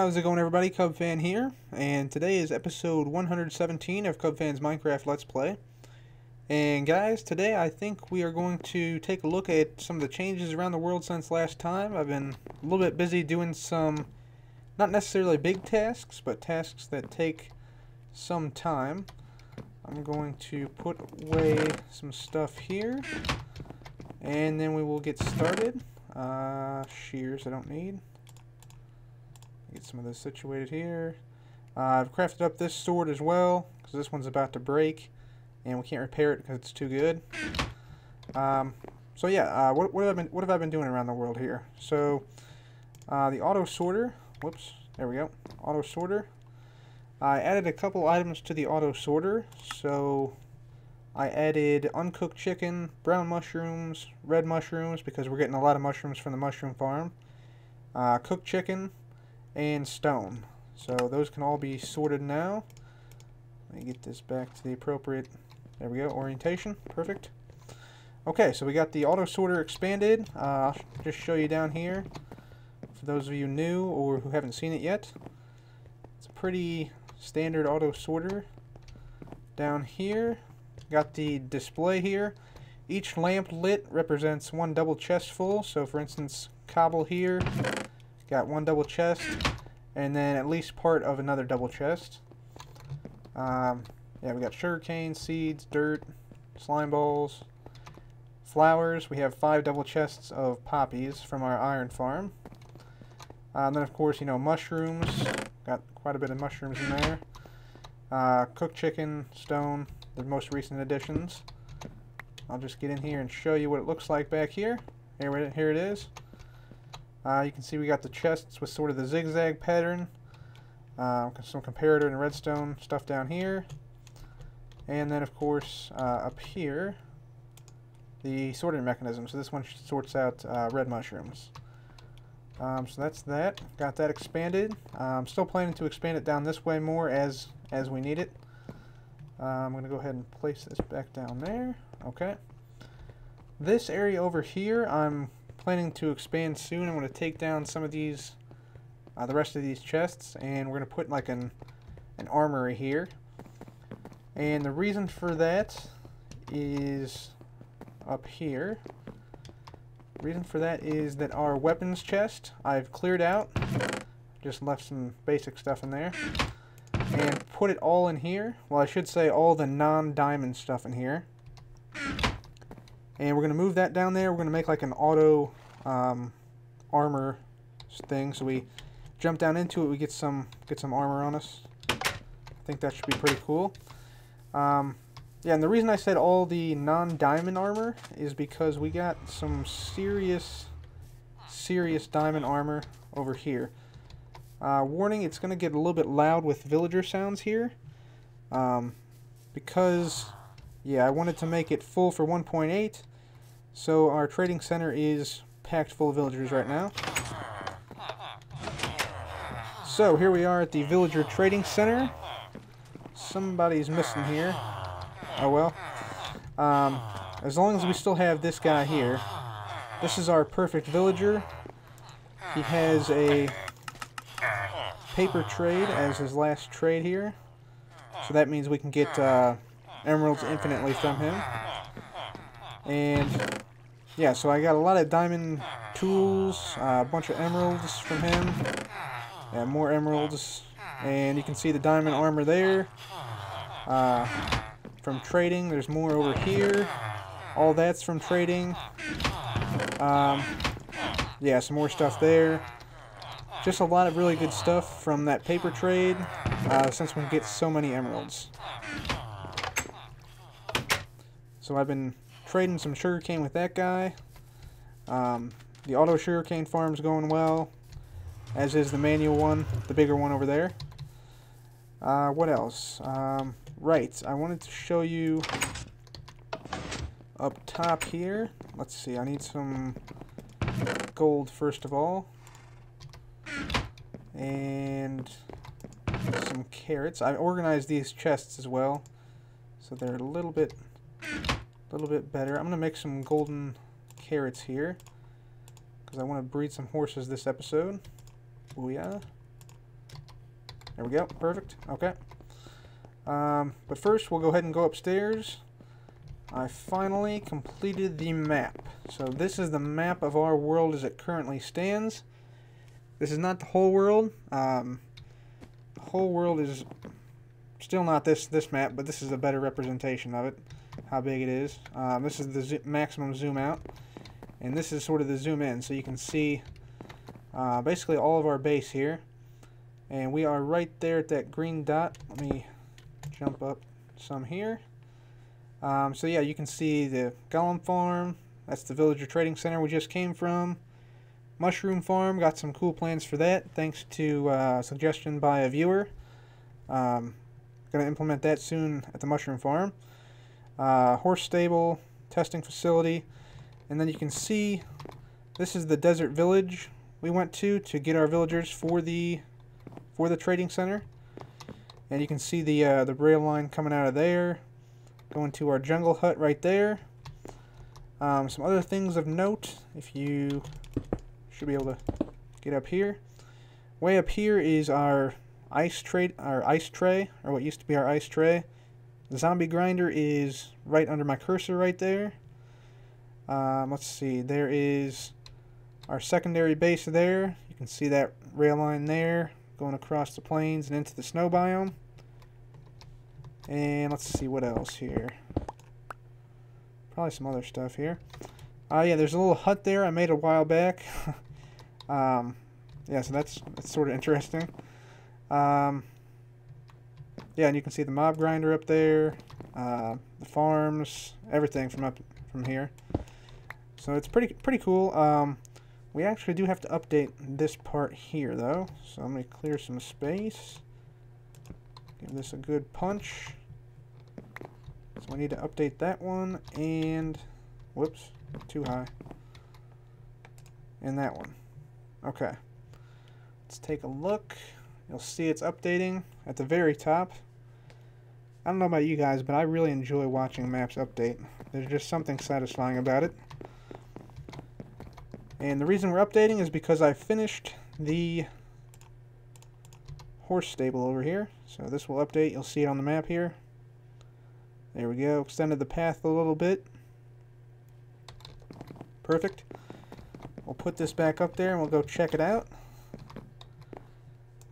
How's it going, everybody? CubFan here, and today is episode 117 of CubFan's Minecraft Let's Play. And guys, today I think we are going to take a look at some of the changes around the world since last time. I've been a little bit busy doing some, not necessarily big tasks, but tasks that take some time. I'm going to put away some stuff here, and then we will get started. Shears I don't need. Get some of this situated here. I've crafted up this sword as well, because this one's about to break, and we can't repair it because it's too good. So yeah, what have I been doing around the world here? So the auto sorter. Whoops, there we go. Auto sorter. I added a couple items to the auto sorter. So I added uncooked chicken, brown mushrooms, red mushrooms, because we're getting a lot of mushrooms from the mushroom farm. Cooked chicken, and stone. So those can all be sorted now. Let me get this back to the appropriate, there we go, orientation. Perfect. Okay, so we got the auto sorter expanded. I'll just show you down here for those of you new or who haven't seen it yet. It's a pretty standard auto sorter. Down here, got the display here. Each lamp lit represents one double chest full. So for instance, cobble here, got one double chest, and then at least part of another double chest. Yeah, we got sugarcane, seeds, dirt, slime balls, flowers. We have 5 double chests of poppies from our iron farm. And then of course, you know, mushrooms. Got quite a bit of mushrooms in there. Cooked chicken, stone, the most recent additions. I'll just get in here and show you what it looks like back here. Here it is. You can see we got the chests with sort of the zigzag pattern, some comparator and redstone stuff down here, and then of course up here the sorting mechanism. So this one sorts out red mushrooms. So that's that. Got that expanded. I'm still planning to expand it down this way more as we need it. I'm going to go ahead and place this back down there. Okay. This area over here I'm planning to expand soon. I'm going to take down some of these, the rest of these chests, and we're going to put like an armory here. And the reason for that is up here. The reason for that is that our weapons chest I've cleared out, just left some basic stuff in there, and put it all in here. Well, I should say all the non-diamond stuff in here. And we're going to move that down there. We're going to make like an auto armor thing. So we jump down into it, we get some armor on us. I think that should be pretty cool. Yeah, and the reason I said all the non-diamond armor is because we got some serious diamond armor over here. Warning, it's going to get a little bit loud with villager sounds here. Because, yeah, I wanted to make it full for 1.8. So our trading center is packed full of villagers right now. So here we are at the villager trading center. Somebody's missing here. Oh well. As long as we still have this guy here. This is our perfect villager. He has a paper trade as his last trade here. So that means we can get emeralds infinitely from him. And yeah, so I got a lot of diamond tools, a bunch of emeralds from him. Yeah, more emeralds. And you can see the diamond armor there. From trading, there's more over here. All that's from trading. Yeah, some more stuff there. Just a lot of really good stuff from that paper trade, since we can get so many emeralds. So I've been trading some sugarcane with that guy. The auto sugarcane farm's going well, as is the manual one, the bigger one over there. What else? Right, I wanted to show you up top here. Let's see, I need some gold first of all. And some carrots. I organized these chests as well, so they're a little bit better. I'm gonna make some golden carrots here because I want to breed some horses this episode. Booyah. There we go. Perfect. Okay. But first, we'll go ahead and go upstairs. I finally completed the map. So this is the map of our world as it currently stands. This is not the whole world. The whole world is still not this map, but this is a better representation of it, how big it is. This is the maximum zoom out, and this is sort of the zoom in, so you can see basically all of our base here. And we are right there at that green dot. Let me jump up some here. So yeah, you can see the Golem Farm. That's the Villager Trading Center we just came from. Mushroom Farm, got some cool plans for that, thanks to suggestion by a viewer. Going to implement that soon at the Mushroom Farm. Horse Stable, Testing Facility, and then you can see this is the Desert Village we went to get our villagers for the Trading Center. And you can see the rail line coming out of there, going to our jungle hut right there. Some other things of note, if you should be able to get up here. Way up here is our ice tray, or what used to be our ice tray. The zombie grinder is right under my cursor right there. Let's see, there is our secondary base there. You can see that rail line there going across the plains and into the snow biome. And let's see what else here. Probably some other stuff here. Yeah, there's a little hut there I made a while back. Yeah, so that's sort of interesting. Yeah, and you can see the mob grinder up there, the farms, everything from here. So it's pretty cool. We actually do have to update this part here though. So I'm gonna clear some space. Give this a good punch. So we need to update that one, and whoops, too high. And that one. Okay. Let's take a look. You'll see it's updating at the very top. I don't know about you guys, but I really enjoy watching maps update. There's just something satisfying about it. And the reason we're updating is because I finished the horse stable over here. So this will update. You'll see it on the map here. There we go. Extended the path a little bit. Perfect. We'll put this back up there and we'll go check it out.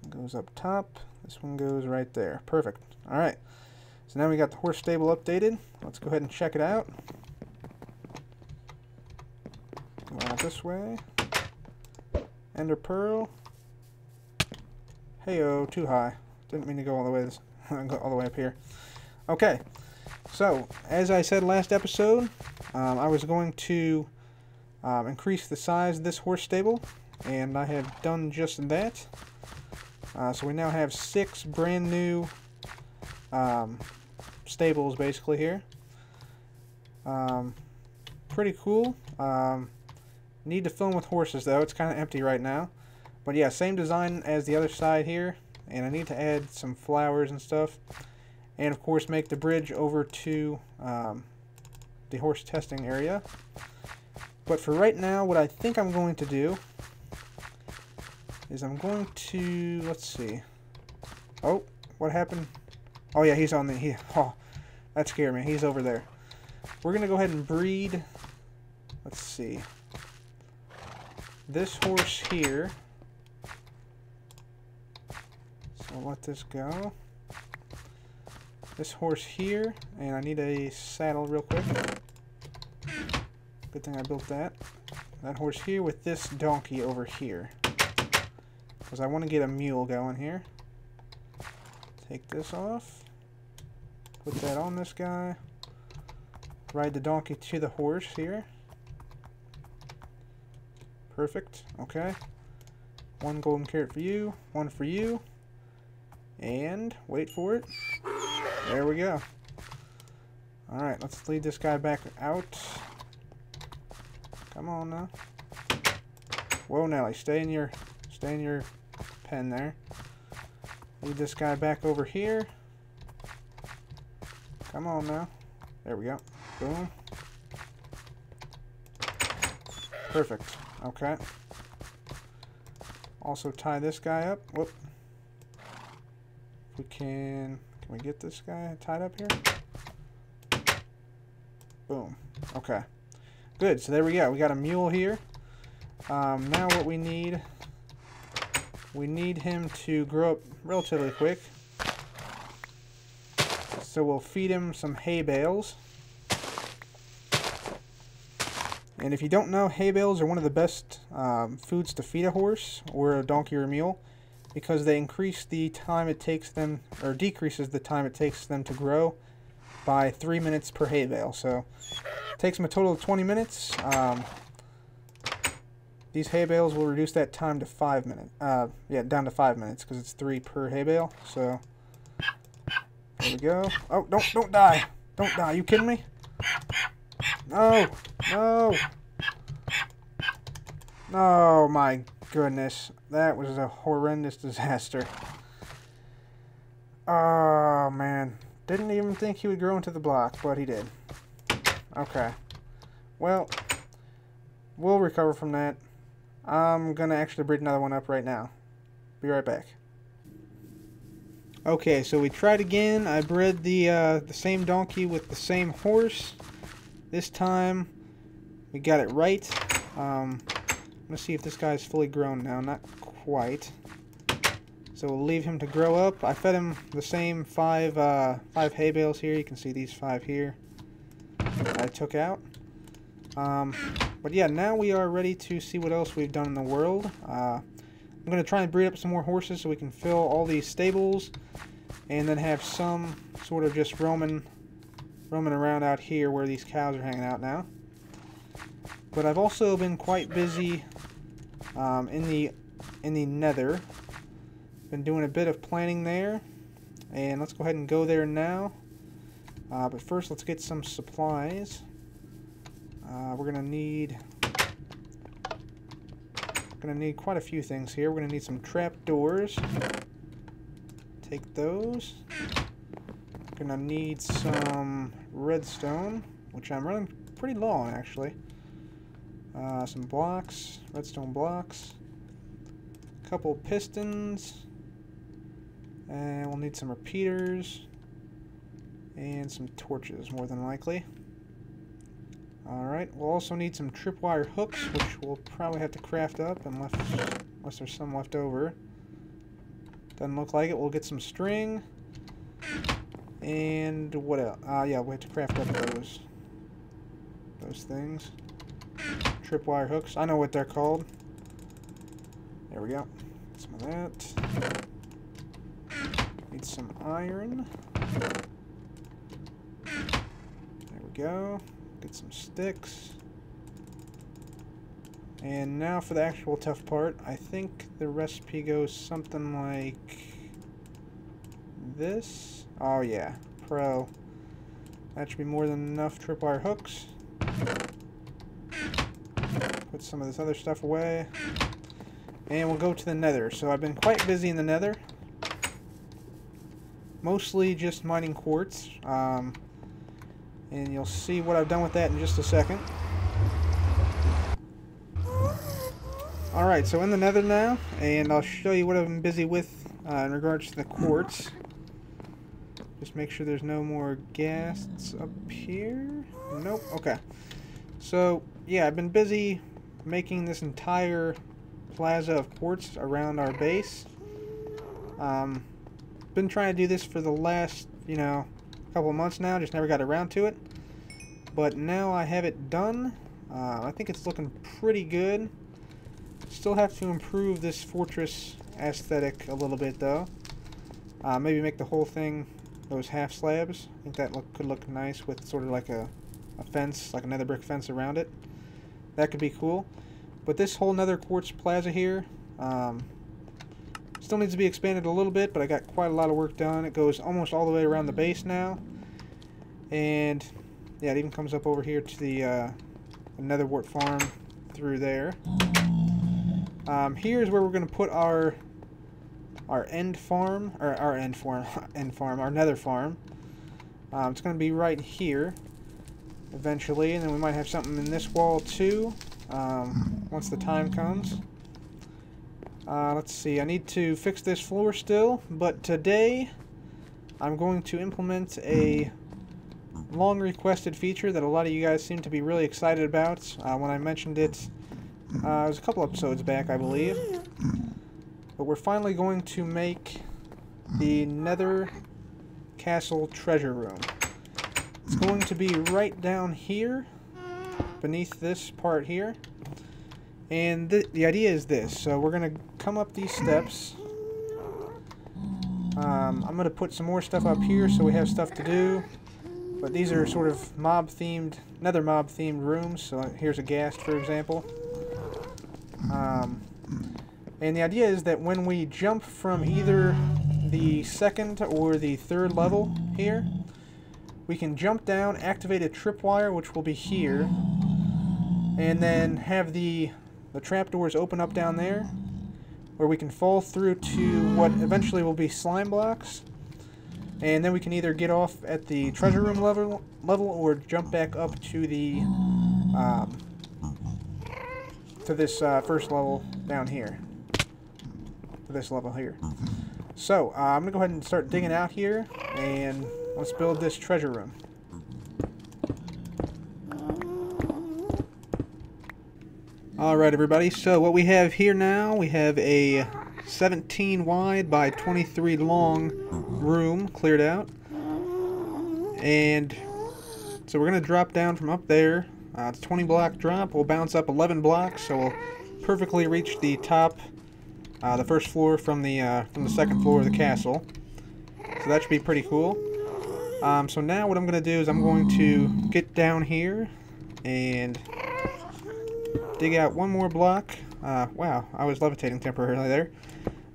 It goes up top. This one goes right there. Perfect. Alright. So now we got the horse stable updated. Let's go ahead and check it out. Go out this way. Ender Pearl. Heyo, too high. Didn't mean to go all the way all the way up here. Okay. So, as I said last episode, I was going to increase the size of this horse stable, and I have done just that. So we now have 6 brand new stables basically here. Pretty cool. Need to fill them with horses though. It's kind of empty right now. But yeah, same design as the other side here, and I need to add some flowers and stuff. And of course make the bridge over to the horse testing area. But for right now, what I think I'm going to do is I'm going to, let's see. Oh, what happened? Oh yeah, he's on the, oh, that scared me. He's over there. We're going to go ahead and breed, let's see, this horse here. So I'll let this go. This horse here, and I need a saddle real quick. Good thing I built that. That horse here with this donkey over here. Because I want to get a mule going here. Take this off. Put that on this guy. Ride the donkey to the horse here. Perfect. Okay. 1 golden carrot for you. 1 for you. And wait for it. There we go. Alright, let's lead this guy back out. Come on now. Whoa, Nelly, stay in your pen there. Lead this guy back over here. Come on now. There we go. Boom. Perfect. Okay. Also tie this guy up. Whoop. we can we get this guy tied up here? Boom. Okay. Good. So there we go. We got a mule here. Now what we need him to grow up relatively quick. So we'll feed him some hay bales. And if you don't know, hay bales are one of the best foods to feed a horse or a donkey or a mule, because they increase the time it takes them, or decreases the time it takes them to grow by 3 minutes per hay bale. So it takes them a total of 20 minutes. These hay bales will reduce that time to 5 minutes. Yeah, down to 5 minutes, because it's 3 per hay bale. So there we go. Oh, don't die! Don't die! You kidding me? No! No! Oh my goodness. That was a horrendous disaster. Oh man. Didn't even think he would grow into the block, but he did. Okay. Well, we'll recover from that. I'm gonna actually breed another one up right now. Be right back. Okay, so we tried again. I bred the same donkey with the same horse. This time, we got it right. I'm gonna see if this guy's fully grown now. Not quite. So we'll leave him to grow up. I fed him the same five hay bales here. You can see these 5 here I took out. But yeah, now we are ready to see what else we've done in the world. I'm going to try and breed up some more horses so we can fill all these stables and then have some sort of just roaming around out here where these cows are hanging out now. But I've also been quite busy in the Nether. Been doing a bit of planning there, and let's go ahead and go there now. But first, let's get some supplies. We're gonna need quite a few things here. We're gonna need some trap doors. Take those. Gonna need some redstone, which I'm running pretty low on actually. Some blocks, redstone blocks. A couple pistons. And we'll need some repeaters. And some torches, more than likely. Alright, we'll also need some tripwire hooks, which we'll probably have to craft up unless there's some left over. Doesn't look like it. We'll get some string. And what else? Yeah, we have to craft up those things. Tripwire hooks. I know what they're called. There we go. Some of that. Need some iron. There we go. Get some sticks. And now for the actual tough part. I think the recipe goes something like this. Oh yeah, pro. That should be more than enough tripwire hooks. Put some of this other stuff away. And we'll go to the Nether. So I've been quite busy in the Nether. Mostly just mining quartz. And you'll see what I've done with that in just a second. Alright, so in the Nether now, and I'll show you what I've been busy with in regards to the quartz. Just make sure there's no more ghasts up here. Nope, okay. So, yeah, I've been busy making this entire plaza of quartz around our base. Been trying to do this for the last, couple of months now, just never got around to it. But now I have it done. I think it's looking pretty good. Still have to improve this fortress aesthetic a little bit though. Maybe make the whole thing those half slabs. I think that could look nice with sort of like a fence, like a nether brick fence around it. That could be cool. But this whole nether quartz plaza here, still needs to be expanded a little bit, but I got quite a lot of work done. It goes almost all the way around the base now. And yeah, it even comes up over here to the nether wart farm through there. Here's where we're going to put our end farm, or our nether farm. It's going to be right here eventually, and then we might have something in this wall too once the time comes. Let's see, I need to fix this floor still, but today I'm going to implement a long requested feature that a lot of you guys seem to be really excited about. When I mentioned it, it was a couple episodes back, I believe. But we're finally going to make the Nether Castle Treasure Room. It's going to be right down here, beneath this part here. And the idea is this. So we're going to come up these steps. I'm going to put some more stuff up here so we have stuff to do. But these are sort of mob-themed, nether mob-themed rooms. So here's a ghast, for example. And the idea is that when we jump from either the second or the third level here, we can jump down, activate a tripwire, which will be here, and then have the trapdoors open up down there, where we can fall through to what eventually will be slime blocks, and then we can either get off at the treasure room level or jump back up to the to this first level down here, to this level here. So I'm gonna go ahead and start digging out here, and let's build this treasure room. Alright everybody, so what we have here now, we have a 17 wide by 23 long room cleared out. And so we're going to drop down from up there. It's a 20 block drop. We'll bounce up 11 blocks, so we'll perfectly reach the top, the first floor from the second floor of the castle. So that should be pretty cool. So now what I'm going to do is I'm going to get down here and dig out one more block. Wow, I was levitating temporarily there.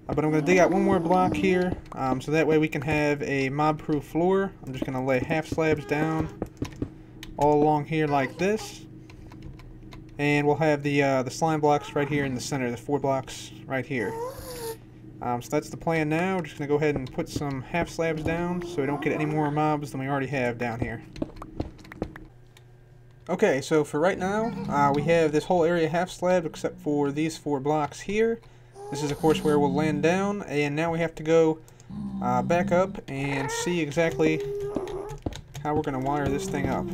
But I'm going to dig out one more block here, so that way we can have a mob-proof floor. I'm just going to lay half slabs down all along here like this. And we'll have the slime blocks right here in the center, the 4 blocks right here. So that's the plan now. We're just going to go ahead and put some half slabs down so we don't get any more mobs than we already have down here. Okay, so for right now, we have this whole area half slab except for these 4 blocks here. This is, of course, where we'll land down, and now we have to go back up and see exactly how we're going to wire this thing up.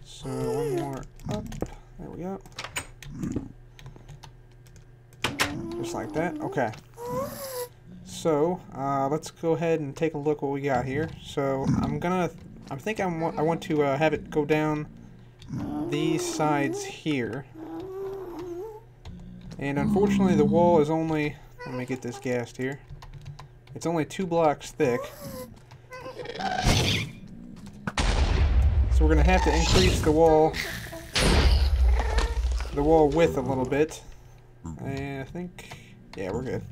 So, one more up. There we go. Just like that. Okay. So, let's go ahead and take a look what we got here. So, I think I want to have it go down these sides here. And unfortunately the wall is only, let me get this ghast here, it's only 2 blocks thick. So we're going to have to increase the wall width a little bit. And I think, yeah, we're good.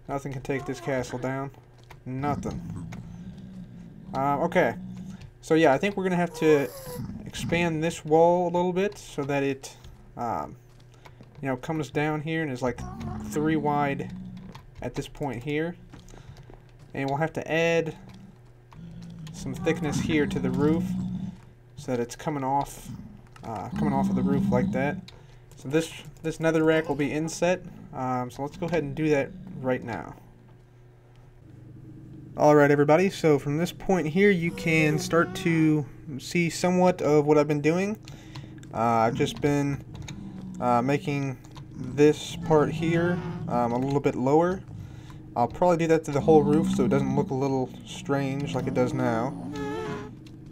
Nothing can take this castle down. Nothing. Okay. So yeah, I think we're going to have to expand this wall a little bit so that it you know, comes down here and is like 3 wide at this point here. And we'll have to add some thickness here to the roof so that it's coming off of the roof like that. So this nether rack will be inset. So let's go ahead and do that right now. Alright everybody, so from this point here you can start to see somewhat of what I've been doing. I've just been making this part here a little bit lower. I'll probably do that to the whole roof so it doesn't look a little strange like it does now,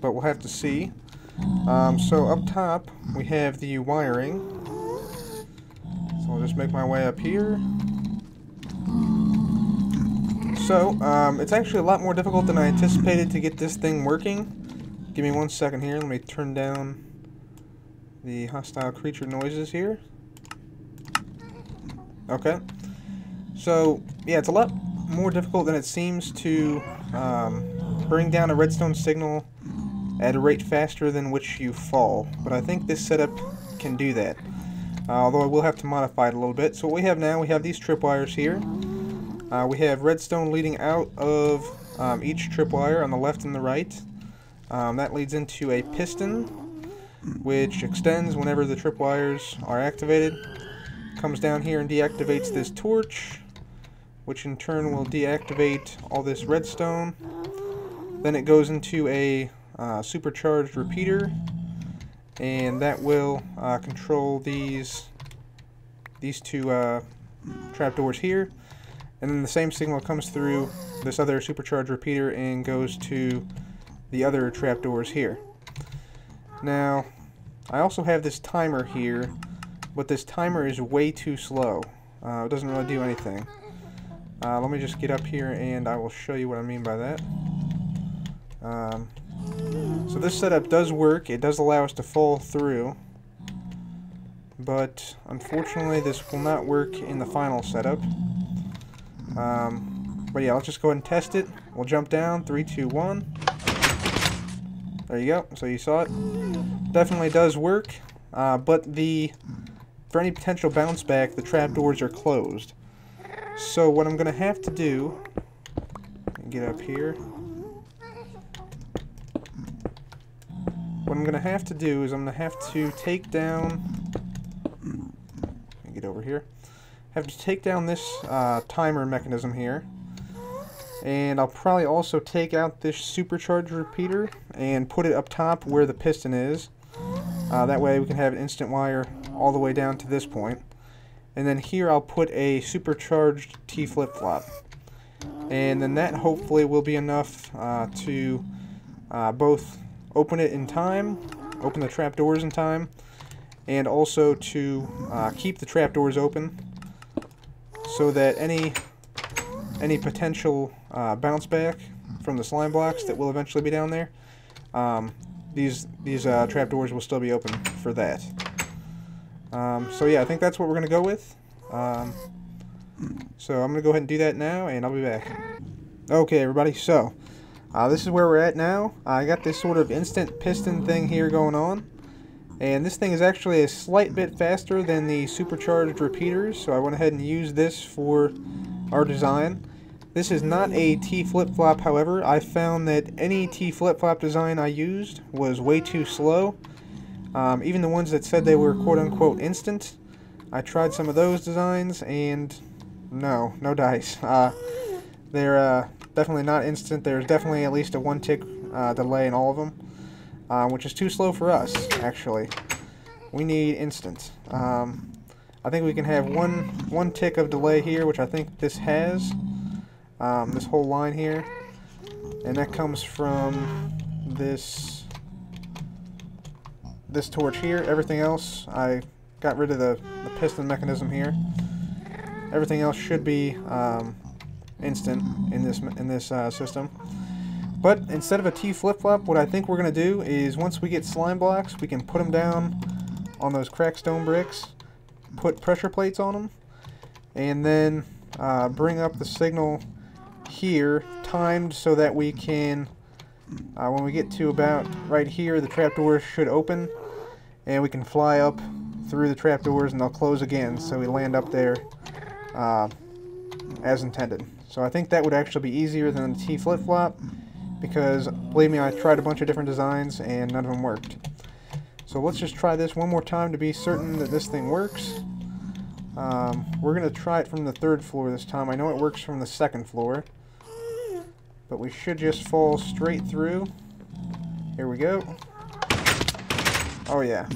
but we'll have to see. So up top we have the wiring, so I'll just make my way up here. So it's actually a lot more difficult than I anticipated to get this thing working. Give me 1 second here, let me turn down the hostile creature noises here. Okay. So, yeah, it's a lot more difficult than it seems to bring down a redstone signal at a rate faster than which you fall. But I think this setup can do that. Although I will have to modify it a little bit. So what we have now, we have these tripwires here. We have redstone leading out of each tripwire on the left and the right. That leads into a piston, which extends whenever the tripwires are activated. Comes down here and deactivates this torch, which in turn will deactivate all this redstone. Then it goes into a supercharged repeater, and that will control these two trapdoors here. And then the same signal comes through this other supercharged repeater and goes to the other trapdoors here. Now, I also have this timer here, but this timer is way too slow. It doesn't really do anything. Let me just get up here and I will show you what I mean by that. So this setup does work. It does allow us to fall through, but unfortunately this will not work in the final setup. But yeah, let's just go ahead and test it. We'll jump down. 3, 2, 1. There you go. So you saw it. Definitely does work. But for any potential bounce back, the trapdoors are closed. So what I'm going to have to do, get up here. What I'm going to have to do is I'm going to have to take down, get over here, have to take down this timer mechanism here. And I'll probably also take out this supercharged repeater and put it up top where the piston is. That way we can have an instant wire all the way down to this point. And then here I'll put a supercharged T flip-flop. And then that hopefully will be enough to both open it in time, open the trapdoors in time, and also to keep the trapdoors open so that any potential bounce back from the slime blocks that will eventually be down there, these trapdoors will still be open for that. So yeah, I think that's what we're going to go with. So I'm going to go ahead and do that now, and I'll be back. Okay, everybody, so this is where we're at now. I got this sort of instant piston thing here going on. And this thing is actually a slight bit faster than the supercharged repeaters, so I went ahead and used this for our design. This is not a T flip-flop, however. I found that any T flip-flop design I used was way too slow. Even the ones that said they were quote-unquote instant, I tried some of those designs, and no dice. They're definitely not instant. There's definitely at least a 1-tick delay in all of them. Which is too slow for us, actually. We need instant. I think we can have one tick of delay here, which I think this has. This whole line here. And that comes from this torch here. Everything else, I got rid of the piston mechanism here. Everything else should be instant in this system. But instead of a T flip-flop, what I think we're going to do is once we get slime blocks, we can put them down on those cracked stone bricks, put pressure plates on them, and then bring up the signal here, timed so that we can, when we get to about right here, the trapdoors should open, and we can fly up through the trapdoors and they'll close again, so we land up there as intended. So I think that would actually be easier than the T flip-flop, because, believe me, I tried a bunch of different designs and none of them worked. So let's just try this one more time to be certain that this thing works. We're going to try it from the 3rd floor this time. I know it works from the 2nd floor, but we should just fall straight through. Here we go. Oh yeah,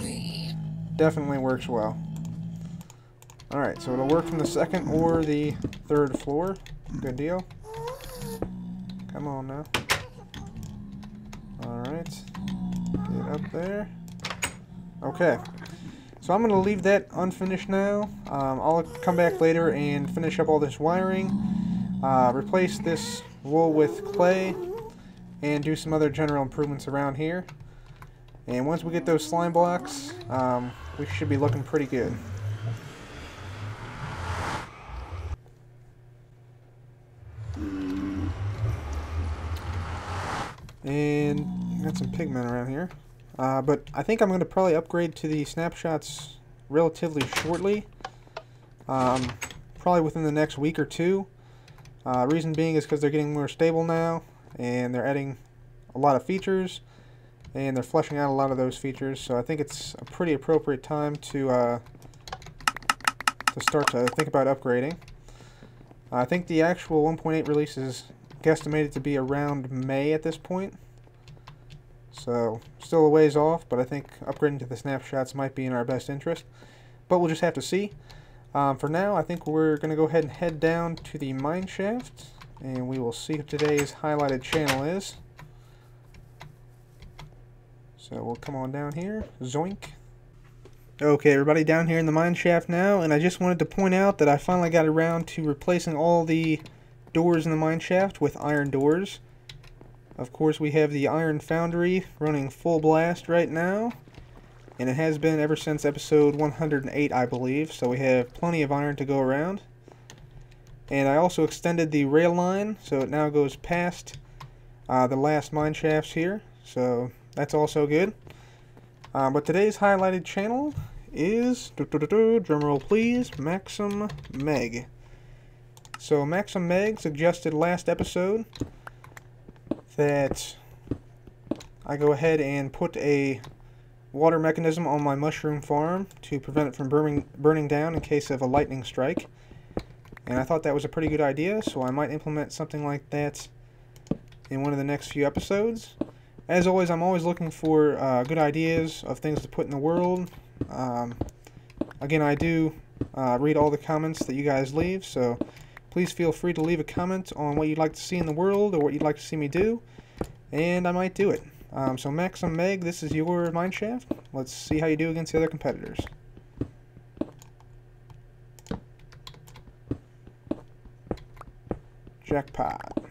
definitely works well. Alright, so it'll work from the 2nd or the 3rd floor. Good deal. Come on now. Alright, get up there. Okay, so I'm going to leave that unfinished now. I'll come back later and finish up all this wiring, replace this wool with clay, and do some other general improvements around here. And once we get those slime blocks, we should be looking pretty good. And got some pigment around here. But I think I'm going to probably upgrade to the snapshots relatively shortly. Probably within the next week or two. Reason being is because they're getting more stable now, and they're adding a lot of features, and they're fleshing out a lot of those features. So I think it's a pretty appropriate time to start to think about upgrading. I think the actual 1.8 release is guesstimated to be around May at this point. So, still a ways off, but I think upgrading to the snapshots might be in our best interest. But we'll just have to see. For now, I think we're going to go ahead and head down to the mine shaft, and we will see what today's highlighted channel is. So we'll come on down here. Zoink. Okay, everybody, down here in the mine shaft now, and I just wanted to point out that I finally got around to replacing all the doors in the mine shaft with iron doors. Of course, we have the iron foundry running full blast right now, and it has been ever since episode 108, I believe, so we have plenty of iron to go around. And I also extended the rail line, so it now goes past the last mine shafts here, so that's also good. But today's highlighted channel is, drumroll please, Maxim Meg. So Maxim Meg suggested last episode that I go ahead and put a water mechanism on my mushroom farm to prevent it from burning down in case of a lightning strike. And I thought that was a pretty good idea, so I might implement something like that in one of the next few episodes. As always, I'm always looking for good ideas of things to put in the world. Again, I do read all the comments that you guys leave, so please feel free to leave a comment on what you'd like to see in the world or what you'd like to see me do, and I might do it. So Maxim Meg, this is your mineshaft. Let's see how you do against the other competitors. Jackpot.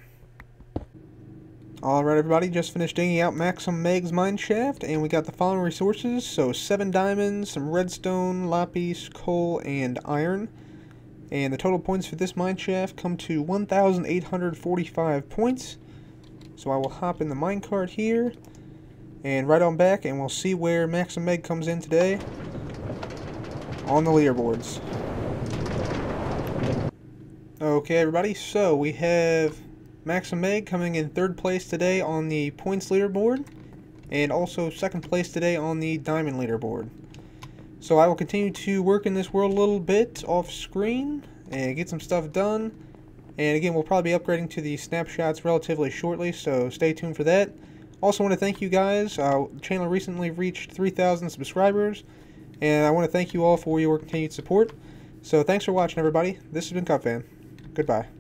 Alright, everybody, just finished digging out Maxim Meg's mineshaft, and we got the following resources. So 7 diamonds, some redstone, lapis, coal, and iron. And the total points for this mineshaft come to 1,845 points. So I will hop in the minecart here and right on back, and we'll see where Maxim Meg comes in today on the leaderboards. Okay, everybody, so we have Maxim Meg coming in 3rd place today on the points leaderboard, and also 2nd place today on the diamond leaderboard. So I will continue to work in this world a little bit off screen and get some stuff done. And again, we'll probably be upgrading to the snapshots relatively shortly, so stay tuned for that. Also want to thank you guys. The channel recently reached 3,000 subscribers, and I want to thank you all for your continued support. So thanks for watching, everybody. This has been CubFan. Goodbye.